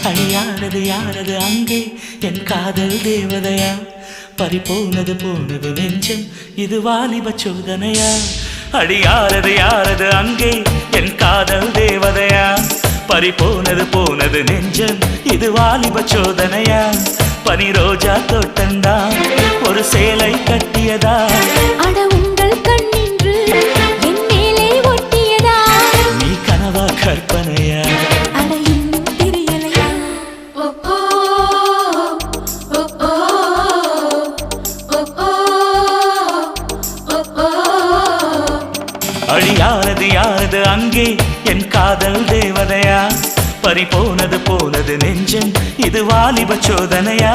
அழியானது யாரது அங்கே என் காதல் தேவதையா பறிபோனது போனது நெஞ்சம் இது வாலிப சோதனையா அடியாரது யாரது அங்கே என் காதல் தேவதையா பறிபோனது போனது நெஞ்சம் இது வாலிப சோதனையா பனி ரோஜா தோட்டந்தா ஒரு சேலை கட்டியதா அட உங்கள் கண்ணின்று என் மேலே ஒட்டியதா நீ கனவா கற்பனையா அட இன்னும் தெரியலையா அழியானது யாரது அங்கே என் காதல் தேவதையா பறிபோனது போனது நெஞ்சம் இது வாலிப சோதனையா